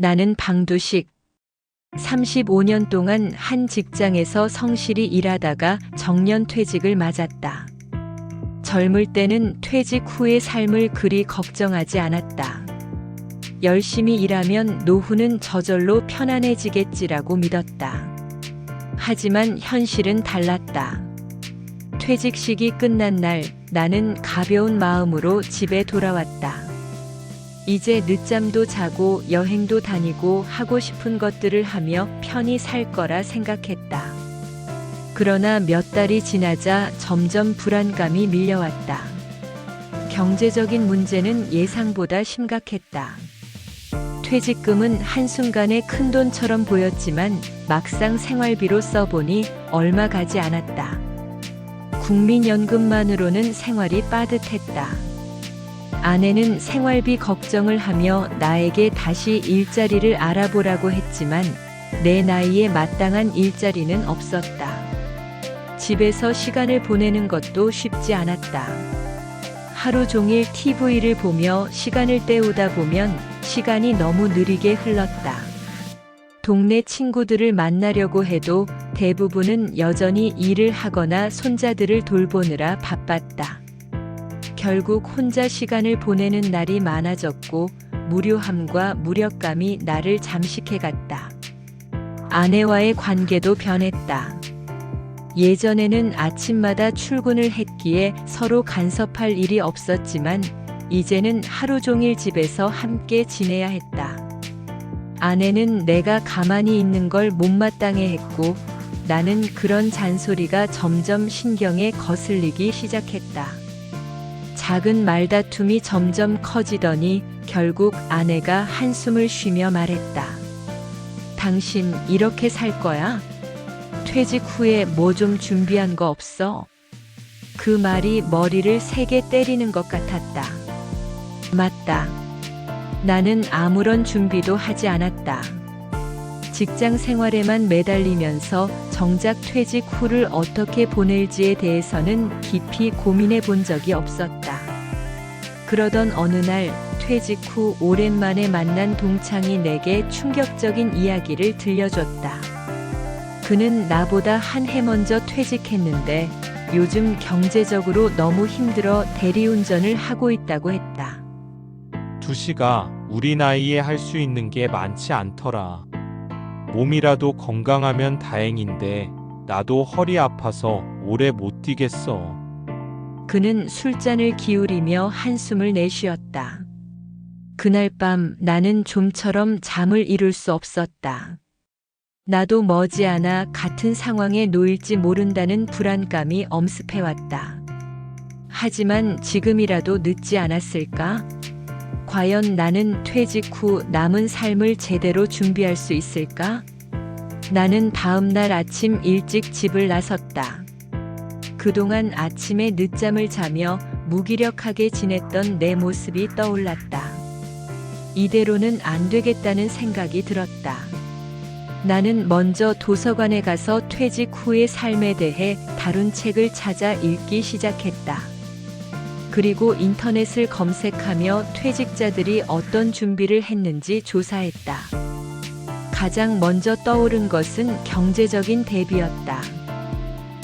나는 방두식. 35년 동안 한 직장에서 성실히 일하다가 정년 퇴직을 맞았다. 젊을 때는 퇴직 후의 삶을 그리 걱정하지 않았다. 열심히 일하면 노후는 저절로 편안해지겠지라고 믿었다. 하지만 현실은 달랐다. 퇴직 시기 끝난 날 나는 가벼운 마음으로 집에 돌아왔다. 이제 늦잠도 자고 여행도 다니고 하고 싶은 것들을 하며 편히 살 거라 생각했다. 그러나 몇 달이 지나자 점점 불안감이 밀려왔다. 경제적인 문제는 예상보다 심각했다. 퇴직금은 한순간에 큰돈처럼 보였지만 막상 생활비로 써보니 얼마 가지 않았다. 국민연금만으로는 생활이 빠듯했다. 아내는 생활비 걱정을 하며 나에게 다시 일자리를 알아보라고 했지만 내 나이에 마땅한 일자리는 없었다. 집에서 시간을 보내는 것도 쉽지 않았다. 하루 종일 TV를 보며 시간을 때우다 보면 시간이 너무 느리게 흘렀다. 동네 친구들을 만나려고 해도 대부분은 여전히 일을 하거나 손자들을 돌보느라 바빴다. 결국 혼자 시간을 보내는 날이 많아졌고 무료함과 무력감이 나를 잠식해갔다. 아내와의 관계도 변했다. 예전에는 아침마다 출근을 했기에 서로 간섭할 일이 없었지만 이제는 하루 종일 집에서 함께 지내야 했다. 아내는 내가 가만히 있는 걸 못마땅해 했고 나는 그런 잔소리가 점점 신경에 거슬리기 시작했다. 작은 말다툼이 점점 커지더니 결국 아내가 한숨을 쉬며 말했다. 당신 이렇게 살 거야? 퇴직 후에 뭐 좀 준비한 거 없어? 그 말이 머리를 세게 때리는 것 같았다. 맞다. 나는 아무런 준비도 하지 않았다. 직장 생활에만 매달리면서 정작 퇴직 후를 어떻게 보낼지에 대해서는 깊이 고민해 본 적이 없었다. 그러던 어느 날 퇴직 후 오랜만에 만난 동창이 내게 충격적인 이야기를 들려줬다. 그는 나보다 한 해 먼저 퇴직했는데 요즘 경제적으로 너무 힘들어 대리운전을 하고 있다고 했다. 두시가 우리 나이에 할 수 있는 게 많지 않더라. 몸이라도 건강하면 다행인데 나도 허리 아파서 오래 못 뛰겠어. 그는 술잔을 기울이며 한숨을 내쉬었다. 그날 밤 나는 좀처럼 잠을 이룰 수 없었다. 나도 머지않아 같은 상황에 놓일지 모른다는 불안감이 엄습해왔다. 하지만 지금이라도 늦지 않았을까? 과연 나는 퇴직 후 남은 삶을 제대로 준비할 수 있을까? 나는 다음 날 아침 일찍 집을 나섰다. 그동안 아침에 늦잠을 자며 무기력하게 지냈던 내 모습이 떠올랐다. 이대로는 안 되겠다는 생각이 들었다. 나는 먼저 도서관에 가서 퇴직 후의 삶에 대해 다룬 책을 찾아 읽기 시작했다. 그리고 인터넷을 검색하며 퇴직자들이 어떤 준비를 했는지 조사했다. 가장 먼저 떠오른 것은 경제적인 대비였다.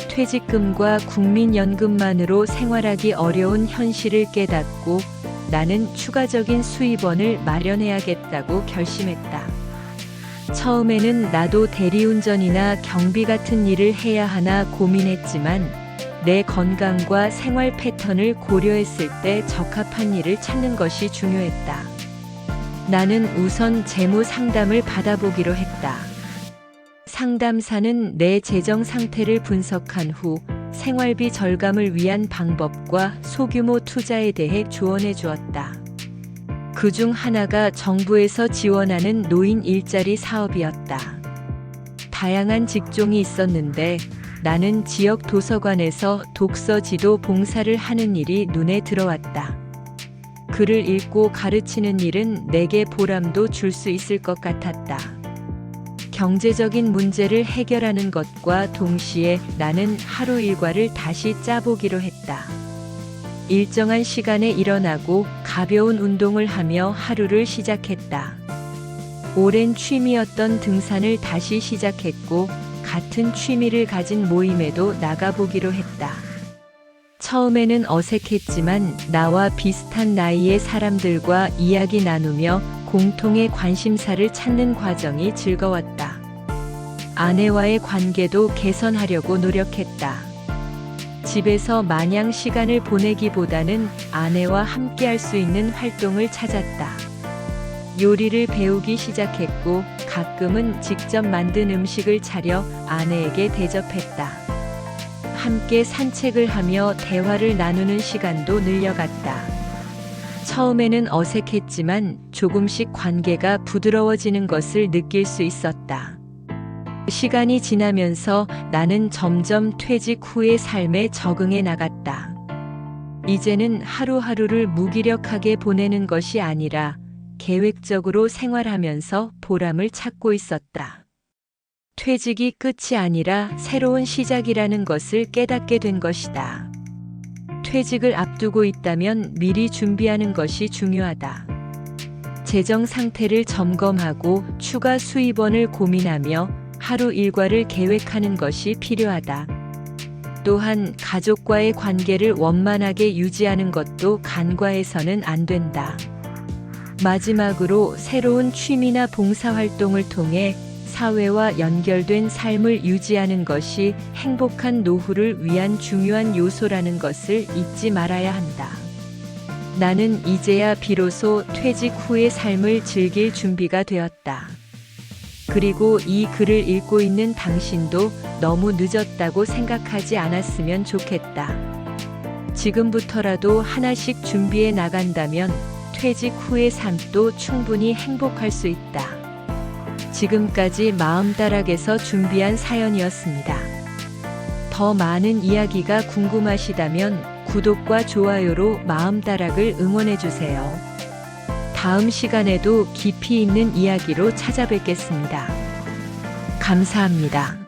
퇴직금과 국민연금만으로 생활하기 어려운 현실을 깨닫고 나는 추가적인 수입원을 마련해야겠다고 결심했다. 처음에는 나도 대리운전이나 경비 같은 일을 해야 하나 고민했지만 내 건강과 생활 패턴을 고려했을 때 적합한 일을 찾는 것이 중요했다. 나는 우선 재무 상담을 받아보기로 했다. 상담사는 내 재정 상태를 분석한 후 생활비 절감을 위한 방법과 소규모 투자에 대해 조언해 주었다. 그중 하나가 정부에서 지원하는 노인 일자리 사업이었다. 다양한 직종이 있었는데 나는 지역 도서관에서 독서 지도 봉사를 하는 일이 눈에 들어왔다. 글을 읽고 가르치는 일은 내게 보람도 줄 수 있을 것 같았다. 경제적인 문제를 해결하는 것과 동시에 나는 하루 일과를 다시 짜보기로 했다. 일정한 시간에 일어나고 가벼운 운동을 하며 하루를 시작했다. 오랜 취미였던 등산을 다시 시작했고 같은 취미를 가진 모임에도 나가보기로 했다. 처음에는 어색했지만 나와 비슷한 나이의 사람들과 이야기 나누며 공통의 관심사를 찾는 과정이 즐거웠다. 아내와의 관계도 개선하려고 노력했다. 집에서 마냥 시간을 보내기보다는 아내와 함께할 수 있는 활동을 찾았다. 요리를 배우기 시작했고 가끔은 직접 만든 음식을 차려 아내에게 대접했다. 함께 산책을 하며 대화를 나누는 시간도 늘려갔다. 처음에는 어색했지만 조금씩 관계가 부드러워지는 것을 느낄 수 있었다. 시간이 지나면서 나는 점점 퇴직 후의 삶에 적응해 나갔다. 이제는 하루하루를 무기력하게 보내는 것이 아니라 계획적으로 생활하면서 보람을 찾고 있었다. 퇴직이 끝이 아니라 새로운 시작이라는 것을 깨닫게 된 것이다. 퇴직을 앞두고 있다면 미리 준비하는 것이 중요하다. 재정 상태를 점검하고 추가 수입원을 고민하며 하루 일과를 계획하는 것이 필요하다. 또한 가족과의 관계를 원만하게 유지하는 것도 간과해서는 안 된다. 마지막으로 새로운 취미나 봉사활동을 통해 사회와 연결된 삶을 유지하는 것이 행복한 노후를 위한 중요한 요소라는 것을 잊지 말아야 한다. 나는 이제야 비로소 퇴직 후의 삶을 즐길 준비가 되었다. 그리고 이 글을 읽고 있는 당신도 너무 늦었다고 생각하지 않았으면 좋겠다. 지금부터라도 하나씩 준비해 나간다면 퇴직 후의 삶도 충분히 행복할 수 있다. 지금까지 마음다락에서 준비한 사연이었습니다. 더 많은 이야기가 궁금하시다면 구독과 좋아요로 마음다락을 응원해주세요. 다음 시간에도 깊이 있는 이야기로 찾아뵙겠습니다. 감사합니다.